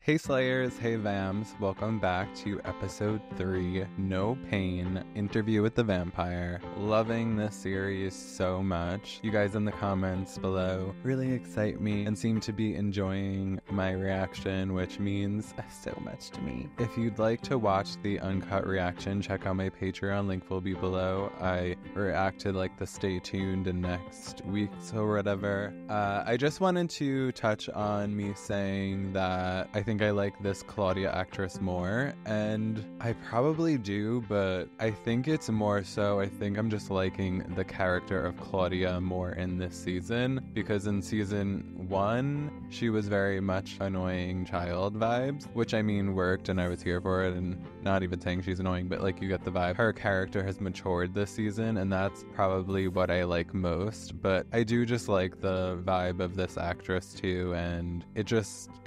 Hey Slayers, hey Vams, welcome back to episode 3, No Pain, Interview with the Vampire. Loving this series so much. You guys in the comments below really excite me and seem to be enjoying my reaction, which means so much to me. If you'd like to watch the uncut reaction, check out my Patreon, link will be below. I react to like the stay tuned in next week's or whatever. I just wanted to touch on me saying that I think I like this Claudia actress more, and I probably do, but I think it's more so I think I'm just liking the character of Claudia more in this season, because in season 1 she was very much annoying child vibes, which I mean worked and I was here for it, and not even saying she's annoying, but like you get the vibe. Her character has matured this season, and that's probably what I like most, but I do just like the vibe of this actress too, and it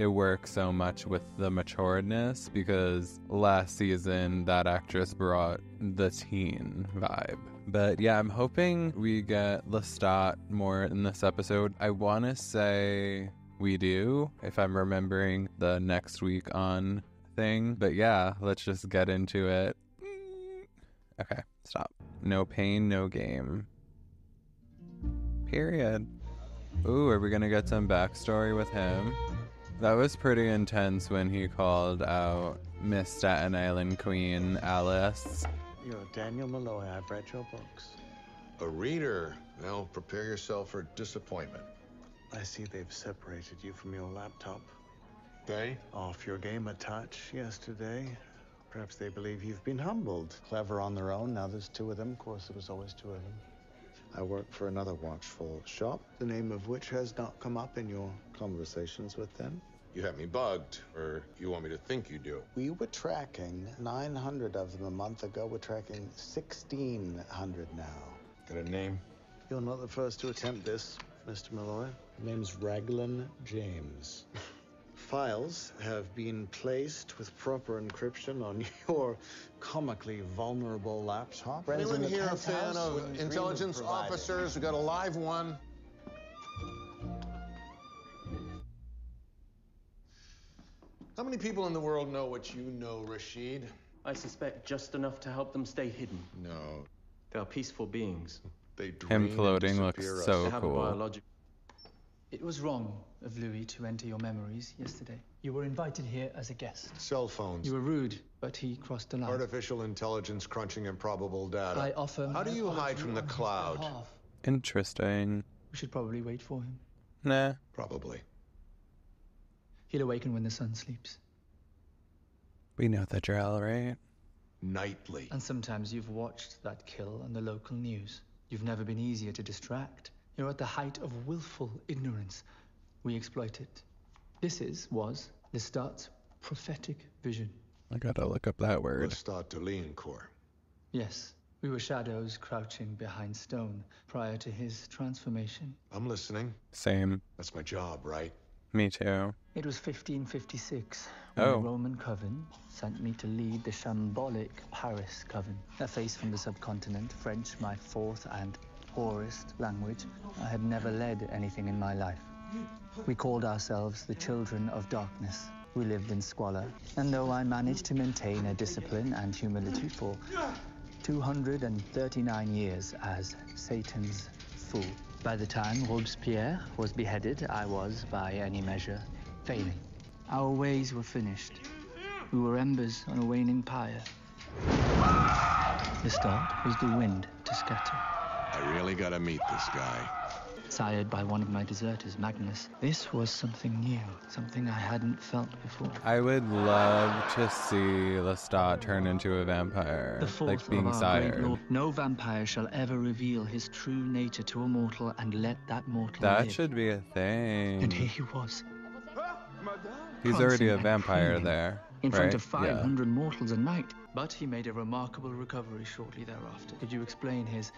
works so much with the maturedness, because last season that actress brought the teen vibe. But yeah, I'm hoping we get Lestat more in this episode. I want to say we do, if I'm remembering the next week on thing. But yeah, let's just get into it. Okay, stop. No pain, no game. Period. Ooh, are we gonna get some backstory with him? That was pretty intense when he called out Miss Staten Island Queen, Alice. You're Daniel Malloy. I've read your books. A reader. Well, prepare yourself for disappointment. I see they've separated you from your laptop. They? Off your game a touch yesterday. Perhaps they believe you've been humbled. Clever on their own. Now there's 2 of them. Of course, there was always 2 of them. I work for another watchful shop, the name of which has not come up in your conversations with them. You have me bugged, or you want me to think you do? We were tracking 900 of them a month ago. We're tracking 1,600 now. Got a name? You're not the first to attempt this, Mr. Malloy. The name's Raglan James. Files have been placed with proper encryption on your comically vulnerable laptop. Anyone here a fan of intelligence officers? We got a live one. How many people in the world know what you know, Rashid? I suspect just enough to help them stay hidden. No. They are peaceful beings. They dream Him floating and looks disappear so They have a cool. biological. It was wrong of Louis to enter your memories yesterday. You were invited here as a guest. Cell phones. You were rude, but he crossed the line. Artificial intelligence crunching improbable data. I offer. How do my you hide apology from the on his cloud? behalf. Interesting. We should probably wait for him. Nah. Probably. He'll awaken when the sun sleeps. We know the drill, right? Nightly. And sometimes you've watched that kill on the local news. You've never been easier to distract. You're at the height of willful ignorance. We exploit it. This was Lestat's prophetic vision. I gotta look up that word. Lestat de Liancourt. Yes, we were shadows crouching behind stone prior to his transformation. I'm listening. Same. That's my job, right? Me too. It was 1556 when Oh. the Roman Coven sent me to lead the shambolic Paris Coven. A face from the subcontinent, French my 4th and poorest language. I had never led anything in my life. We called ourselves the Children of Darkness. We lived in squalor, and though I managed to maintain a discipline and humility for 239 years as Satan's fool, by the time Robespierre was beheaded, I was, by any measure, failing. Our ways were finished. We were embers on a waning pyre. The start was the wind to scatter. I really gotta meet this guy. Sired by one of my deserters, Magnus. This was something new, something I hadn't felt before. I would love to see Lestat turn into a vampire, The fourth like being of our great sired. lord. No vampire shall ever reveal his true nature to a mortal and let that mortal That live. should be a And here thing. he was, He's already a prancing and vampire preening there, in right? front of Yeah. 500 mortals a night. But he made a remarkable recovery shortly thereafter. Could you explain his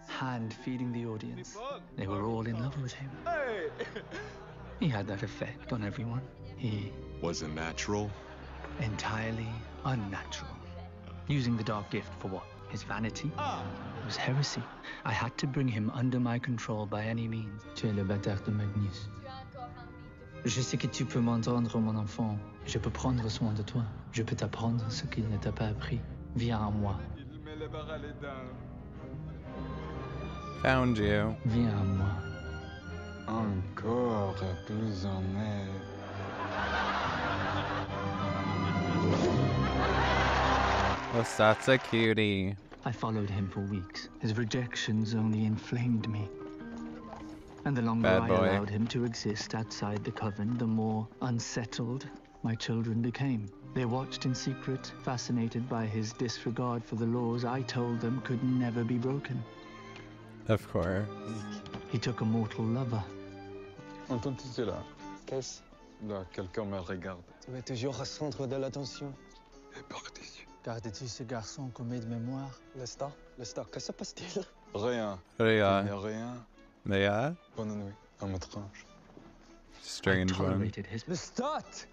hand feeding the audience? They were all in love with him. He had that effect on everyone. He Wasn't natural. entirely unnatural. Using the dark gift for what? His vanity? It was heresy. I had to bring him under my control by any means. Tu es le bâtard de Magnus. Je sais que tu peux m'entendre, mon enfant. Je peux prendre soin de toi. Je peux t'apprendre ce qu'il ne t'a pas appris. Viens à moi. Found you. Viens à moi. Encore plus en aide. Lestat's a cutie. I followed him for weeks. His rejections only inflamed me. And the longer Bad I boy. allowed him to exist outside the coven, the more unsettled my children became. They watched in secret, fascinated by his disregard for the laws I told them could never be broken. Of course. He took a mortal lover. Entends-tu cela? Qu'est-ce? Là, quelqu'un me regarde. Tu es toujours au centre de l'attention. Et par-dessus. Gardes-tu ce garçon commis de mémoire? Lestat, que se passe-t-il? Rien. Il Rhea. n'y a rien. Leia? Bonne nuit, à votre ange. I Strange one. tolerated his... Lestat!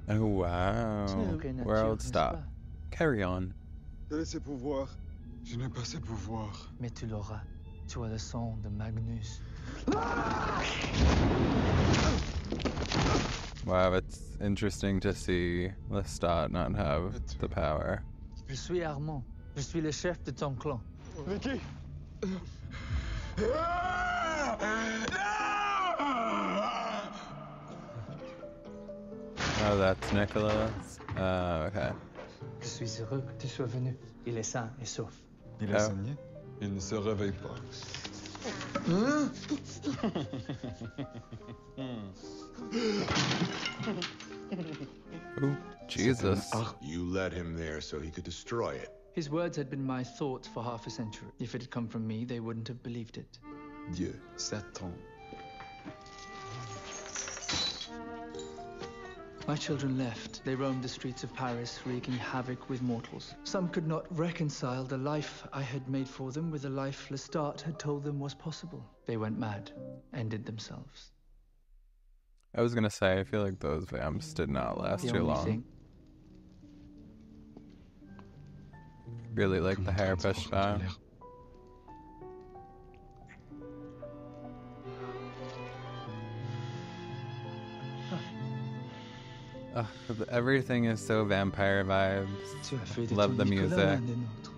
Oh, wow. World stop. Carry on. Je n'ai ses pouvoirs. Je n'ai pas ses pouvoirs. Mais tu l'auras. Tu as le sang de Magnus. Wow, it's interesting to see Lestat not have the power. Je suis Armand. Je suis le chef de ton clan. Vicky! Oh, that's Nicholas. Oh, okay. Je suis heureux que tu sois venu. Il est sain et sauf. Il est Ah. saigné. Il ne se réveille pas. Ooh, Jesus. You led him there so he could destroy it. His words had been my thoughts for half a century. If it had come from me, they wouldn't have believed it. Dieu, Satan. My children left. They roamed the streets of Paris, wreaking havoc with mortals. Some could not reconcile the life I had made for them with the life Lestat had told them was possible. They went mad, ended themselves. I was gonna say, I feel like those vamps did not last The too only long. thing Really like the hair pushed back. Ugh, everything is so vampire vibes. tu as fait de Love the ton Nicolas music. un des nôtres.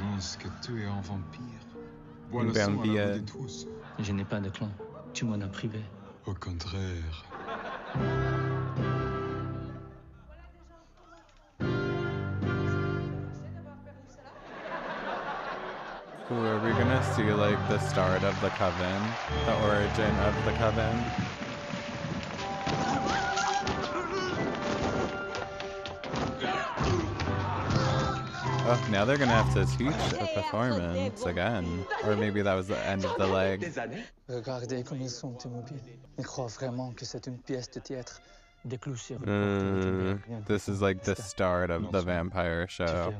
Non, ce que tu es un vampire. Bois Un le sang à la vampire. vue de tous. Je n'ai pas de clan. Tu m'en as privé. Au contraire. Ooh, are we gonna see like the start of the coven? The origin of the coven? Oh, now they're gonna have to teach a performance again. Or maybe that was the end of the leg. Regardez comme ils sont immobiles. Ils croient vraiment que c'est une pièce de théâtre. Des clous sur une porte ne t'obèrent rien. This is like the start of the vampire Tu show. fermes.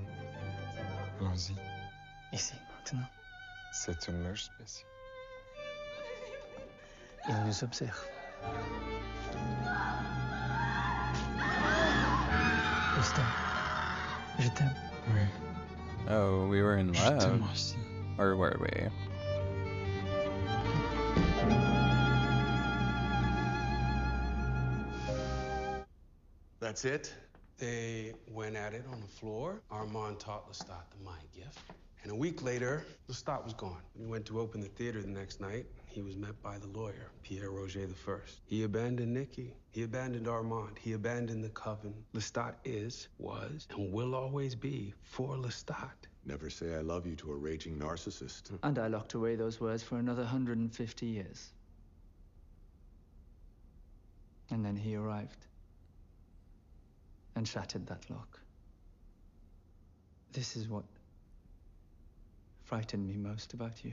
Vas-y. Ici, maintenant. C'est une loge spéciale. Ils nous observent. Lestat, je t'aime. Oui. Oh, we were in Je love. t'aime aussi. Or were we? That's it? They went at it on the floor. Armand taught Lestat the mind gift. And a week later, Lestat was gone. When he went to open the theater the next night, he was met by the lawyer, Pierre Roger I. He abandoned Nikki. He abandoned Armand. He abandoned the coven. Lestat is, was, and will always be for Lestat. Never say I love you to a raging narcissist. And I locked away those words for another 150 years. And then he arrived and shattered that lock. This is what frightened me most about you.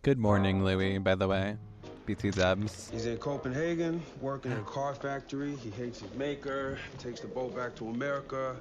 Good morning, Louis, by the way. BT Zebs. He's in Copenhagen, working in a car factory. He hates his maker, takes the boat back to America.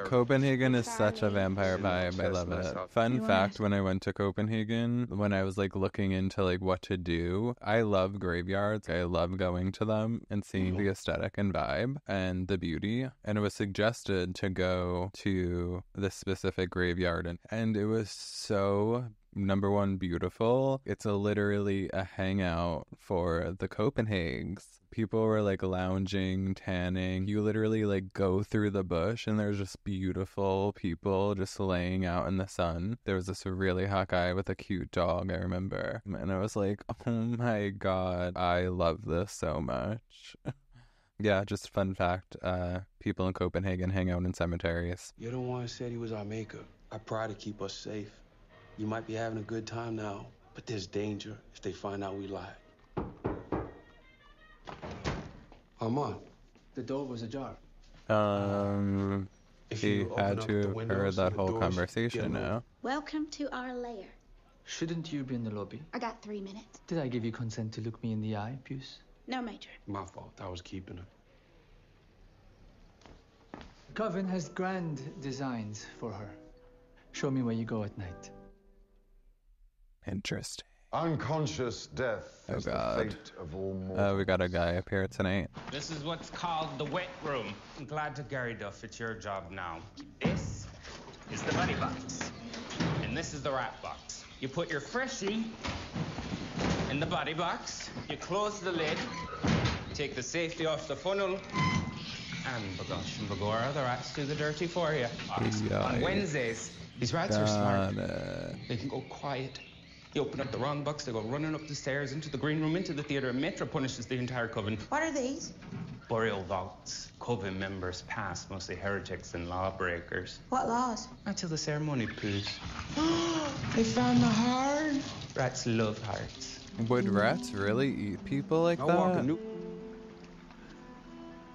Copenhagen is such a vampire vibe. I love it. Fun fact, when I went to Copenhagen, when I was like looking into like what to do, I love graveyards. I love going to them and seeing the aesthetic and vibe and the beauty. And it was suggested to go to this specific graveyard, and it was so number one beautiful. It's literally a hangout for the Copenhagens. People were like lounging, tanning. You literally like go through the bush and there's just beautiful people just laying out in the sun. There was this really hot guy with a cute dog, I remember. And I was like, oh my God, I love this so much. Yeah, just fun fact. People in Copenhagen hang out in cemeteries. You're the one who said he was our maker. I try to keep us safe. You might be having a good time now, but there's danger if they find out we lied. Armand. The door was ajar. He had to have heard that whole conversation now. Welcome to our lair. Shouldn't you be in the lobby? I got 3 minutes. Did I give you consent to look me in the eye, Puce? No, Major. My fault. I was keeping her. Coven has grand designs for her. Show me where you go at night. Interesting. Unconscious death is the fate of all mortals. We got a guy up here tonight. This is what's called the wet room. I'm glad to Gary Duff, it's your job now. This is the buddy box, and this is the rat box. You put your freshie in the buddy box, you close the lid, take the safety off the funnel, and bagosh and bagora, the rats do the dirty for you. On Wednesdays, these rats are smart. They can go quiet. You open up the wrong box, they go running up the stairs, into the green room, into the theater, and Metro punishes the entire coven. What are these? Burial vaults. Coven members past, mostly heretics and lawbreakers. What laws? Until the ceremony, Poos. They found the heart. Rats love hearts. Would rats really eat people like that?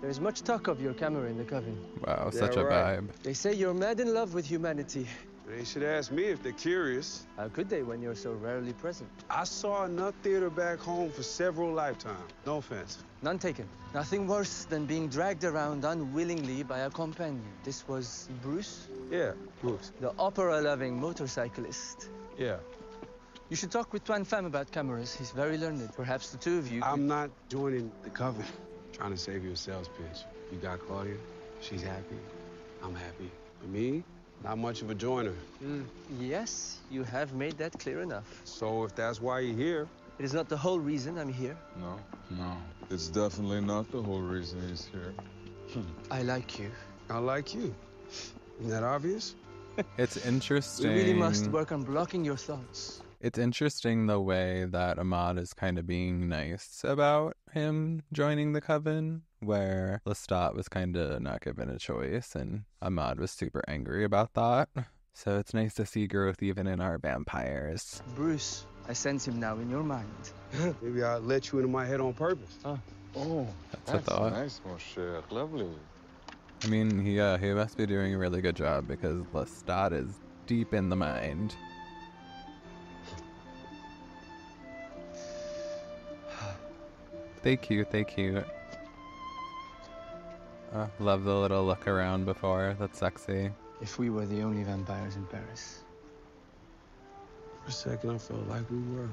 There's much talk of your camera in the coven. Wow, such a vibe. They say you're mad in love with humanity. They should ask me if they're curious. How could they when you're so rarely present? I saw enough theater back home for several lifetimes. No offense. None taken. Nothing worse than being dragged around unwillingly by a companion. This was Bruce? Yeah, Bruce. The opera-loving motorcyclist. Yeah. You should talk with Tuan Pham about cameras. He's very learned. Perhaps the two of you... I'm not joining the coven. Trying to save you a sales pitch. You got Claudia. She's happy. I'm happy. For me, not much of a joiner. Yes, you have made that clear enough. So if that's why you're here... It is not the whole reason I'm here. No. It's definitely not the whole reason he's here. I like you. I like you. Isn't that obvious? It's interesting. We really must work on blocking your thoughts. It's interesting the way that Ahmad is kind of being nice about him joining the coven, where Lestat was kind of not given a choice, and Ahmad was super angry about that. So it's nice to see growth even in our vampires. Bruce, I sense him now in your mind. Maybe I let you into my head on purpose. Oh, that's a thought. Nice, mon cher. Lovely. I mean, he must be doing a really good job because Lestat is deep in the mind. They cute. Love the little look around before. That's sexy. If we were the only vampires in Paris. For a second, I felt like we were.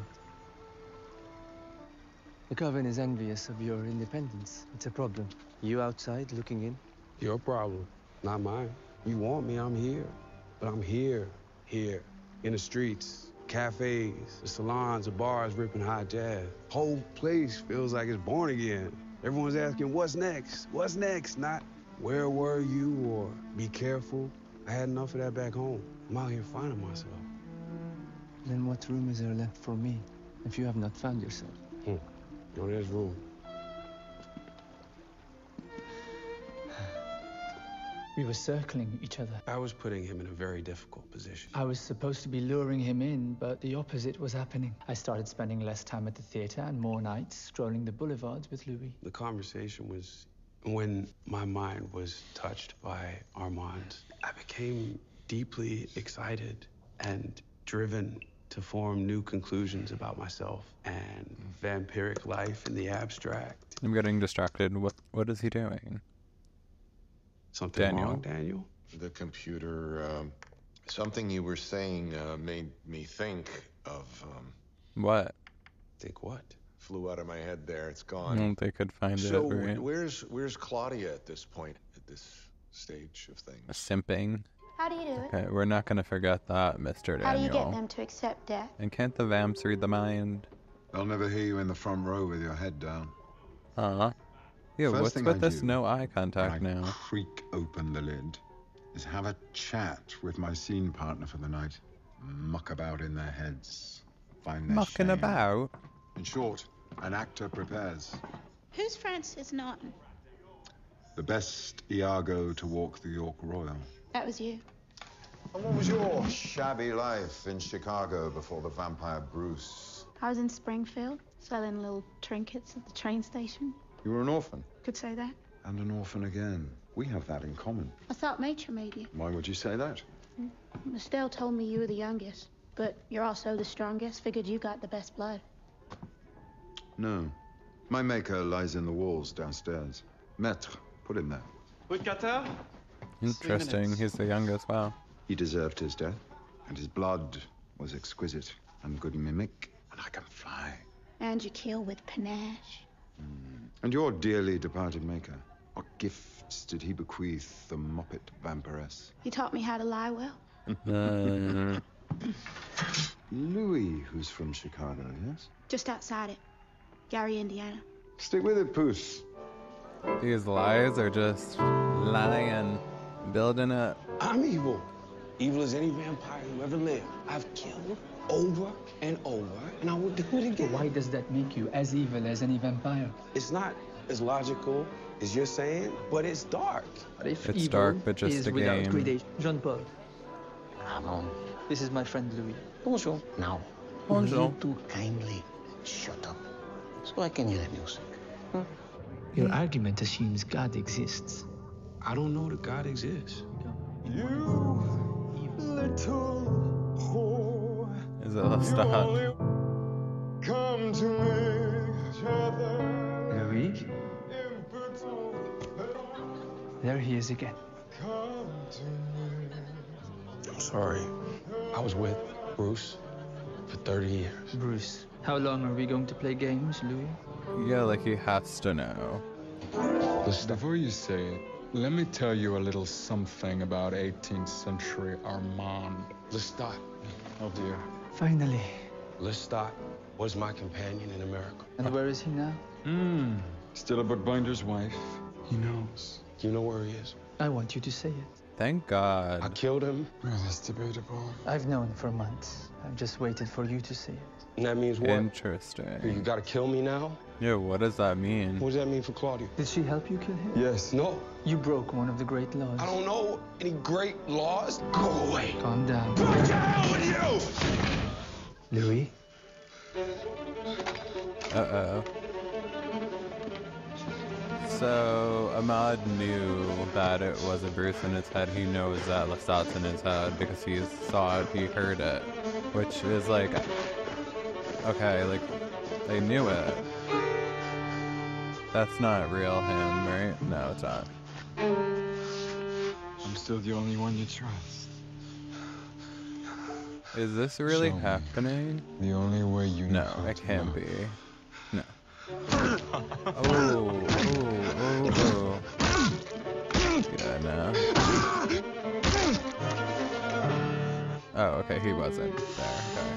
The Coven is envious of your independence. It's a problem. You outside, looking in? Your problem, not mine. You want me, I'm here. But I'm here. In the streets, cafes, the salons, the bars ripping hot jazz. Whole place feels like it's born again. Everyone's asking, what's next? What's next? Not, where were you? Or, be careful. I had enough of that back home. I'm out here finding myself. Then what room is there left for me, if you have not found yourself? No, there's room. We were circling each other. I was putting him in a very difficult position. I was supposed to be luring him in, but the opposite was happening. I started spending less time at the theater and more nights strolling the boulevards with Louis. The conversation was when my mind was touched by Armand. I became deeply excited and driven to form new conclusions about myself and vampiric life in the abstract. I'm getting distracted. What is he doing? Something wrong, Daniel? The computer, something you were saying made me think of, What? Think what? Flew out of my head there. It's I gone. don't think I could find So, it. Right? where's Claudia at this point, at this stage of things? Simping. How do you do it? Okay, we're not gonna forget that, Mr. Daniel. How do you get them to accept death? And can't the vamps read the mind? They'll never hear you in the front row with your head down. Huh? Yeah, First what's thing with I this do no eye contact when I now? creak open the lid is have a chat with my scene partner for the night. Muck about in their heads. Find their Mucking shame. about? In short, an actor prepares. Who's Francis Norton? The best Iago to walk the York Royal. That was you. And what was your shabby life in Chicago before the vampire Bruce? I was in Springfield, selling little trinkets at the train station. You were an orphan. Could say that. And an orphan again. We have that in common. I thought Maitre made you. Why would you say that? Estelle told me you were the youngest, but you're also the strongest. Figured you got the best blood. No. My maker lies in the walls downstairs. Maître, put him there. Interesting. He's the youngest. Wow. He deserved his death, and his blood was exquisite and good mimic, and I can fly. And you kill with panache. And your dearly departed maker, what gifts did he bequeath the Moppet vampiress? He taught me how to lie well. Louis, who's from Chicago, yes? Just outside it. Gary, Indiana. Stick with it, Puss. These lies are just lying, building up. I'm evil. Evil as any vampire who ever lived. I've killed over and over, and I will do it again. Why does that make you as evil as any vampire? It's not as logical as you're saying, but it's dark. But if It's evil dark, but just is a without game. gradation. Jean-Paul. This is my friend Louis. Bonjour. Now, Bonjour. will you two kindly shut up so I can hear the music? Your argument assumes God exists. I don't know that God exists. Is it Lestat? Come to Louis? There he is again. I'm sorry. I was with Bruce for 30 years. Bruce, how long are we going to play games, Louis? Yeah, like he has to know. Before you say it, let me tell you a little something about 18th century Armand. Lestat. Oh dear. Finally. Lestat was my companion in America. And where is he now? Still a bookbinder's wife. He knows. Do you know where he is? I want you to say it. Thank God. I killed him. Well, that's debatable. I've known for months. I've just waited for you to say it. And that means what? Interesting. You gotta kill me now? Yeah, what does that mean? What does that mean for Claudia? Did she help you kill him? Yes. No. You broke one of the great laws. I don't know any great laws. Go away. Calm down. What the hell with you? Louis? Uh-oh. So, Ahmad knew that it wasn't Bruce in his head. He knows that Lestat's in his head because he saw it, he heard it. Which is like, okay, like, they knew it. That's not real him, right? No, it's not. I'm still the only one you trust. Is this really Show me. happening? The only way you know No, how it to can't love. be. No. Oh. Yeah, no. Oh, okay, he wasn't there. Okay.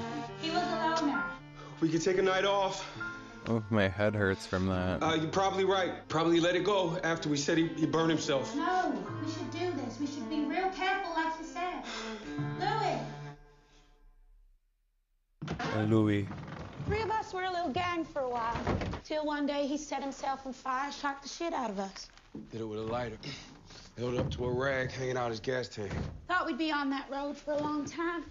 He was a loner. We could take a night off. Oh, my head hurts from that. You're probably right. Probably let it go after we said he burned himself. No, we should do this. We should be real careful, like you said. Louis. Louis. Three of us were a little gang for a while. Till one day he set himself on fire, shocked the shit out of us. Did it with a lighter. Held it up to a rag hanging out his gas tank. Thought we'd be on that road for a long time.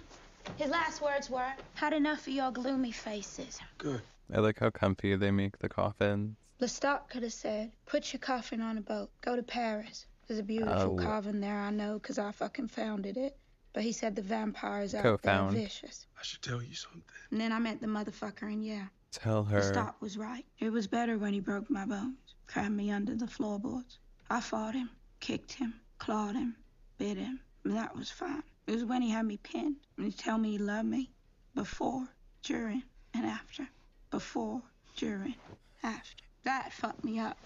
His last words were, "Had enough of your gloomy faces." Good. I like how comfy they make the coffins. Lestat could have said, "Put your coffin on a boat. Go to Paris. There's a beautiful carving there, I know, 'cause I fucking founded it." But he said the vampires out there Co-found. vicious. I should tell you something. And then I met the motherfucker, and yeah, Tell her. Lestat was right. It was better when he broke my bones, crammed me under the floorboards. I fought him, kicked him, clawed him, bit him. That was fine. It was when he had me pinned. And he'd tell me he loved me. Before, during, and after. Before, during, after. That fucked me up.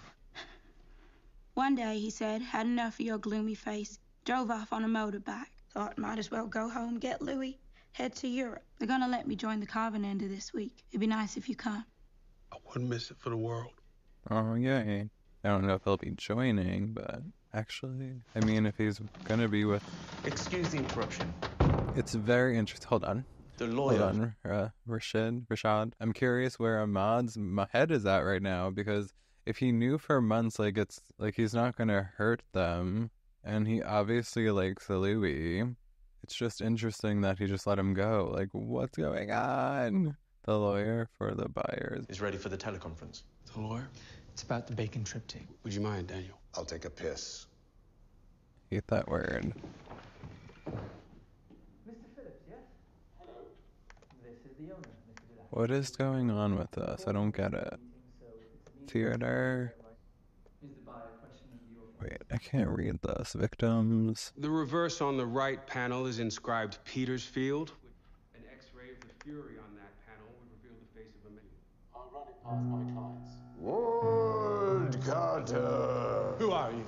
One day, he said, had enough of your gloomy face. Drove off on a motorbike. Thought might as well go home, get Louis, head to Europe. They're gonna let me join the Carven end of this week. It'd be nice if you come. I wouldn't miss it for the world. Oh, yay. I don't know if he'll be joining, but actually, I mean, if he's gonna be with... Excuse the interruption. It's very interesting. Hold on. The lawyer. Hold on, Rashad. I'm curious where Ahmad's head is at right now, because if he knew for months, like, it's like he's not gonna hurt them, and he obviously likes Louis. It's just interesting that he just let him go. Like, what's going on? The lawyer for the buyers is ready for the teleconference. The lawyer? It's about the bacon triptych. Would you mind, Daniel? I'll take a piss. Hate that word. Mr. Phillips, yes? Hello. This is the owner, Mr. Dulac. What is going on with this? I don't get it. Theater. Wait, I can't read this. Victims. The reverse on the right panel is inscribed Petersfield. An X-ray of the Fury on that panel would reveal the face of a man. I'll run it past my clients. Ward Carter! Who are you?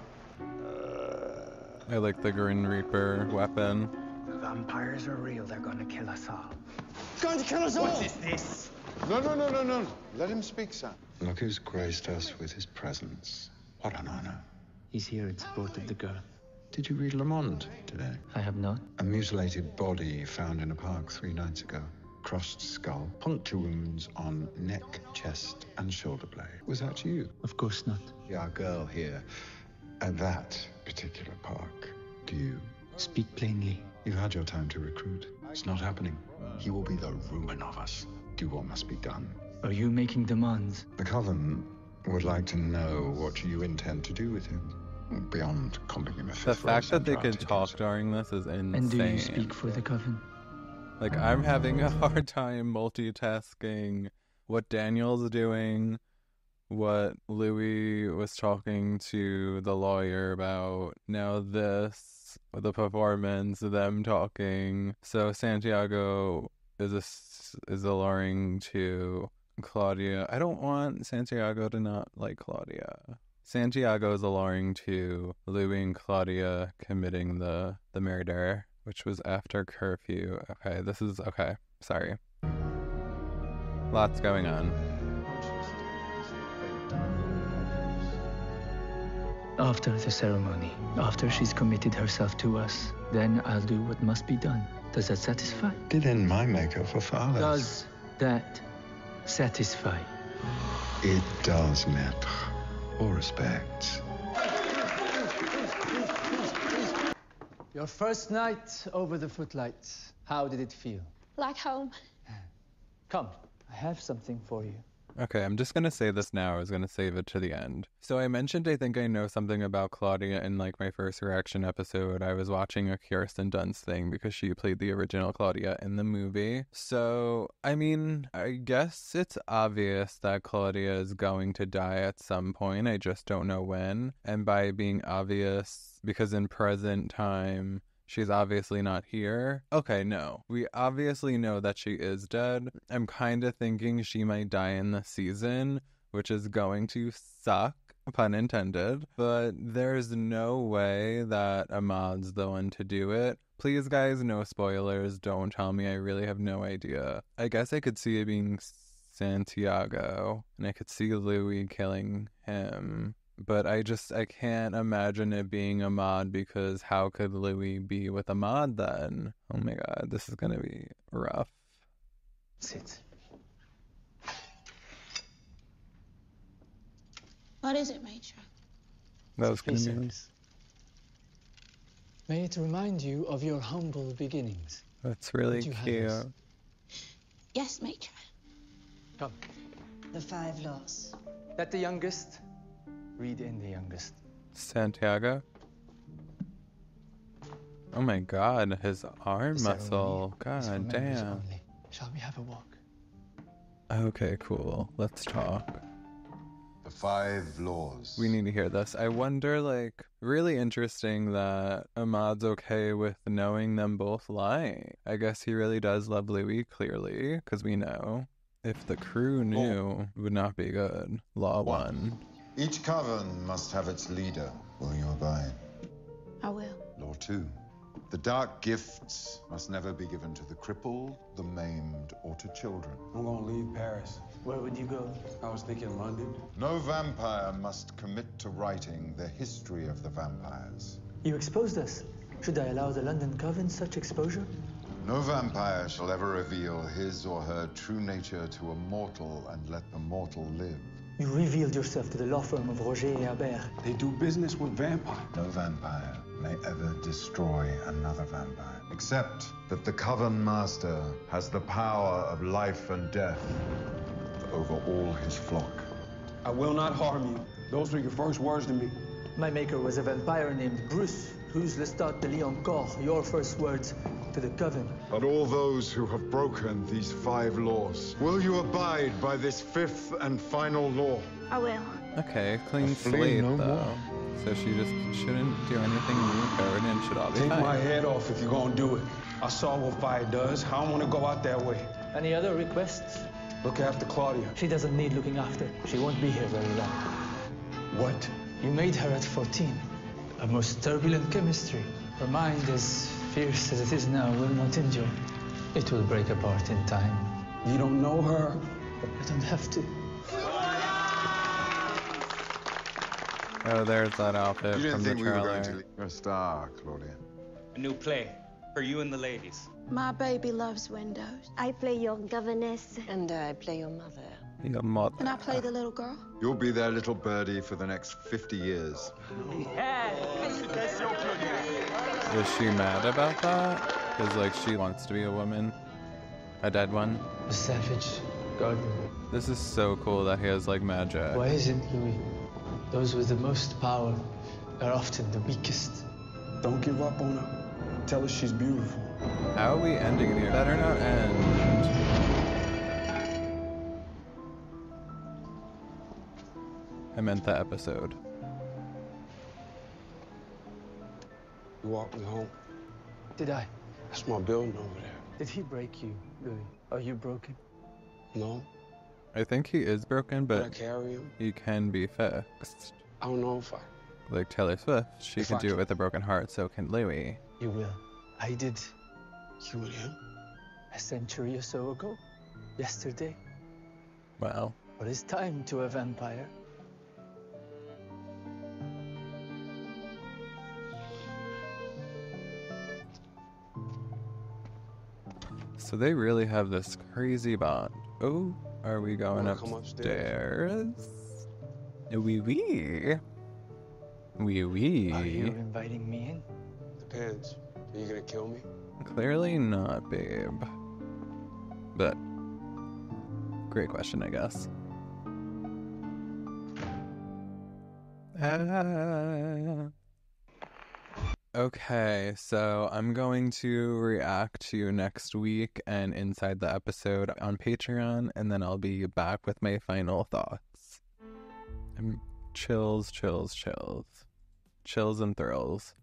I like the Grim Reaper weapon. The vampires are real. They're going to kill us all. Going to kill us all! What is this? No. Let him speak, Sam. Look who's graced us with his presence. What an honor. He's here in support of the girl. Did you read Le Monde today? I have not. A mutilated body found in a park 3 nights ago. Crossed skull, puncture wounds on neck, chest, and shoulder blade. Was that you? Of course not. Our girl here, at that particular park. Do you? Speak plainly. You've had your time to recruit. It's not happening. He will be the ruin of us. Do what must be done. Are you making demands? The Coven would like to know what you intend to do with him. Beyond comping him a fifth. The fact that they can talk during this is insane. And do you speak for the Coven? Like, I'm having a hard time multitasking what Daniel's doing, what Louis was talking to the lawyer about, now this, the performance, them talking. So Santiago is alluring to Claudia. I don't want Santiago to not like Claudia. Santiago is alluring to Louis and Claudia committing the murder, which was after curfew. Okay, this is... Okay, sorry. Lots going on. After the ceremony, after she's committed herself to us, then I'll do what must be done. Does that satisfy? Did in my makeup for fathers. Does that satisfy? It does, maître. All respect. Your first night over the footlights. How did it feel? Like home. Come, I have something for you. Okay, I'm just going to say this now. I was going to save it to the end. So I mentioned I think I know something about Claudia in like my first reaction episode. I was watching a Kirsten Dunst thing because she played the original Claudia in the movie. So, I mean, I guess it's obvious that Claudia is going to die at some point. I just don't know when. And by being obvious, because in present time... she's obviously not here. Okay, no. We obviously know that she is dead. I'm kind of thinking she might die in this season, which is going to suck, pun intended. But there's no way that Ahmad's the one to do it. Please, guys, no spoilers. Don't tell me. I really have no idea. I guess I could see it being Santiago, and I could see Louis killing him. But I can't imagine it being Ahmad, because how could Louis be with Ahmad then? Oh my god, this is gonna be rough. Sit. What is it, Maitre? That was gonna be... May it remind you of your humble beginnings. That's really cute. Yes, Maitre. Come. The 5 laws. Let the youngest read in the youngest. Santiago? Oh my god, his arm muscle. God damn. Shall we have a walk? Okay, cool. Let's talk. The 5 laws. We need to hear this. I wonder, like, really interesting that Ahmad's okay with knowing them both lying. I guess he really does love Louis, clearly, because we know. If the crew knew, it would not be good. Law 1. Each coven must have its leader. Will you abide? I will. Law 2. The dark gifts must never be given to the crippled, the maimed, or to children. I'm gonna leave Paris. Where would you go? I was thinking London. No vampire must commit to writing the history of the vampires. You exposed us. Should I allow the London Coven such exposure? No vampire shall ever reveal his or her true nature to a mortal and let the mortal live. You revealed yourself to the law firm of Roger et Albert. They do business with vampires. No vampire may ever destroy another vampire, except that the Coven Master has the power of life and death over all his flock. I will not harm you. Those were your first words to me. My maker was a vampire named Bruce. Who's Lestat de Lioncourt? Your first words to the Coven. But all those who have broken these 5 laws, will you abide by this 5th and final law? I will. Okay, clean slate, though. So she just shouldn't do anything rude and should all be Take fine. my head off if you're gonna do it. I saw what fire does. I don't want to go out that way. Any other requests? Look after Claudia. She doesn't need looking after. She won't be here very long. What? You made her at 14. A most turbulent chemistry. Her mind, as fierce as it is now, will not endure. It will break apart in time. You don't know her? I don't have to. Oh, there's that outfit You didn't from the think we were trailer. going to leave a star, Claudia. A new play for you and the ladies. My baby loves windows. I play your governess. And I play your mother. Your mother. And I play the little girl. You'll be their little birdie for the next 50 years. Is she mad about that? Because, like, she wants to be a woman. A dead one. A savage garden. This is so cool that he has, like, magic. Why isn't Louis? Those with the most power are often the weakest. Don't give up on her. Tell her she's beautiful. How are we ending it here? Better not end. I meant the episode. You walked me home. Did I? That's my building over there. Did he break you, Louis? Are you broken? No. I think he is broken, Can I but carry him? he can be fixed. I don't know if I... Like Taylor Swift, she If can I do it can. with a broken heart, so can Louis. You will. I did. You and him? A century or so ago. Yesterday. Wow. What is time to a vampire? So they really have this crazy bond. Oh, are we going Wanna come upstairs? Wee wee. Wee wee. Are you inviting me in? Depends. Are you gonna kill me? Clearly not, babe. But great question, I guess. Okay, so I'm going to react to next week and inside the episode on Patreon, and then I'll be back with my final thoughts. Chills, chills, chills. Chills and thrills.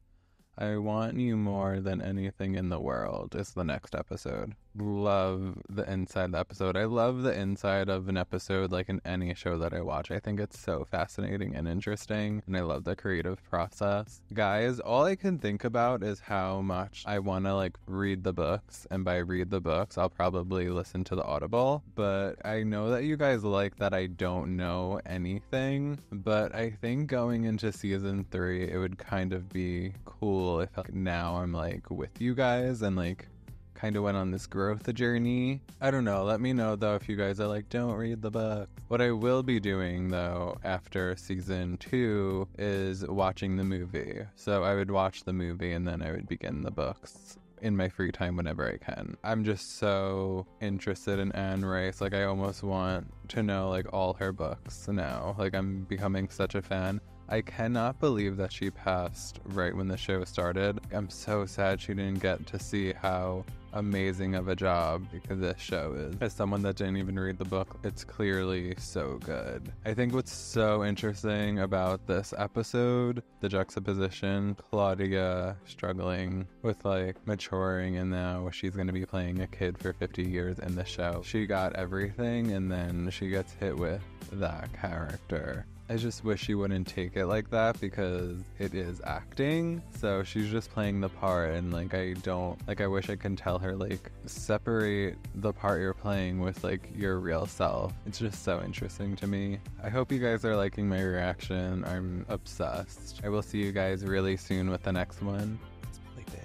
I Want You More Than Anything in the World is the next episode. Love the inside of the episode. I love the inside of an episode, like in any show that I watch. I think it's so fascinating and interesting, and I love the creative process. Guys, all I can think about is how much I want to like read the books, and by read the books, I'll probably listen to the Audible, but I know that you guys like that I don't know anything, but I think going into season 3, it would kind of be cool if like, now I'm like with you guys and like kind of went on this growth journey. I don't know. Let me know though if you guys are like, don't read the book. What I will be doing though after season 2 is watching the movie. So I would watch the movie and then I would begin the books in my free time whenever I can. I'm just so interested in Anne Rice. Like I almost want to know like all her books now. Like I'm becoming such a fan. I cannot believe that she passed right when the show started. I'm so sad she didn't get to see how amazing of a job, because this show is. As someone that didn't even read the book, it's clearly so good. I think what's so interesting about this episode, the juxtaposition, Claudia struggling with like maturing, and now she's going to be playing a kid for 50 years in the show. She got everything, and then she gets hit with that character. I just wish she wouldn't take it like that, because it is acting. So she's just playing the part, and like I wish I can tell her like separate the part you're playing with like your real self. It's just so interesting to me. I hope you guys are liking my reaction. I'm obsessed. I will see you guys really soon with the next one. It's really big.